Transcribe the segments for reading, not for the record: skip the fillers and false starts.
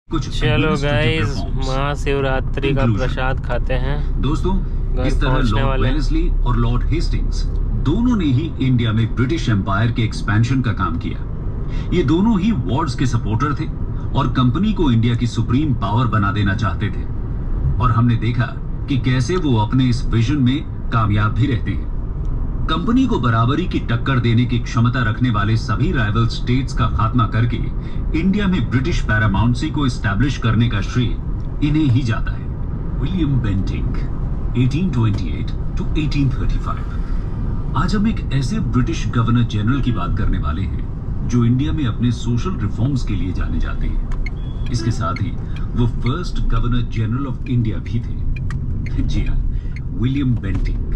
चलो गाइस, महाशिवरात्रि का प्रसाद खाते हैं। दोस्तों, इस तरह लॉर्ड वेलेस्ली और लॉर्ड हेस्टिंग्स दोनों ने ही इंडिया में ब्रिटिश एम्पायर के एक्सपेंशन का काम किया। ये दोनों ही वॉर्ड्स के सपोर्टर थे और कंपनी को इंडिया की सुप्रीम पावर बना देना चाहते थे। और हमने देखा कि कैसे वो अपने इस विजन में कामयाब भी रहते हैं। कंपनी को बराबरी की टक्कर देने की क्षमता रखने वाले सभी राइवल स्टेट्स का खात्मा करके इंडिया में ब्रिटिश पैरामाउंसी को एस्टैब्लिश करने का श्रेय इन्हें ही जाता है। William Bentinck 1828 to 1835। आज हम एक ऐसे ब्रिटिश गवर्नर जनरल की बात करने वाले हैं जो इंडिया में अपने सोशल रिफॉर्म्स के लिए जाने जाते हैं। इसके साथ ही वो first governor general of India भी थे। जी हाँ, विलियम बेंटिंक,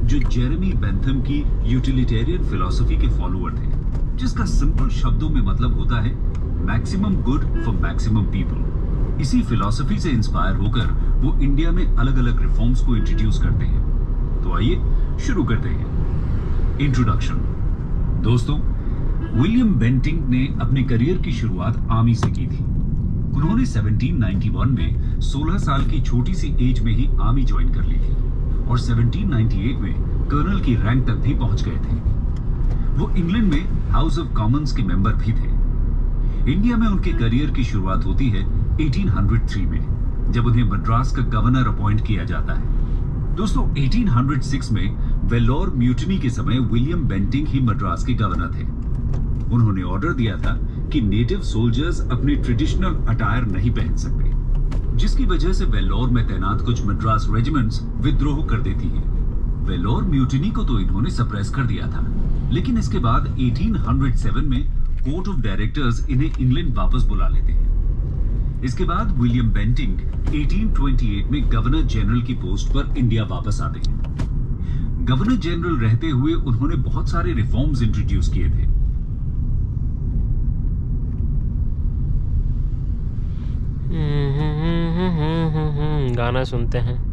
जो जेरेमी बेंथम की यूटिलिटेरियन फिलॉसफी के फॉलोअर थे, जिसका सिंपल शब्दों में मतलब होता है maximum good for maximum people. इसी फिलॉसफी से इंस्पायर होकर वो इंडिया में अलग अलग रिफॉर्म्स को इंट्रोड्यूस करते हैं। तो आइए शुरू करते हैं। इंट्रोडक्शन। दोस्तों, विलियम बेंटिंक ने अपने करियर की शुरुआत आर्मी से की थी। उन्होंने 1791 में 16 साल की छोटी सी एज में ही आर्मी ज्वाइन कर ली थी और 1798 में कर्नल की रैंक तक भी पहुंच गए थे। वो इंग्लैंड में हाउस ऑफ कॉमन्स के मेंबर भी थे। इंडिया में उनके करियर की शुरुआत होती है 1803 में, जब उन्हें मद्रास का गवर्नर अपॉइंट किया जाता है। दोस्तों, 1806 में वेल्लोर म्यूटिनी के समय विलियम बेंटिंक ही मद्रास के गवर्नर थे। उन्होंने ऑर्डर दिया था कि नेटिव सोल्जर्स अपनी ट्रेडिशनल अटायर नहीं पहन सकते, जिसकी वजह से वेल्लोर में तैनात कुछ मद्रास रेजिमेंट्स विद्रोह कर देती हैं। वेल्लोर म्यूटिनी को तो इन्होंने सप्रेस कर दिया था, लेकिन इसके बाद 1807 में कोर्ट ऑफ डायरेक्टर्स इन्हें इंग्लैंड वापस बुला लेते हैं। इसके बाद विलियम बेंटिंक 1828 में गवर्नर जनरल की पोस्ट पर इंडिया वापस आते हैं। गवर्नर जनरल रहते हुए उन्होंने बहुत सारे रिफॉर्म्स इंट्रोड्यूस किए थे। गाना सुनते हैं।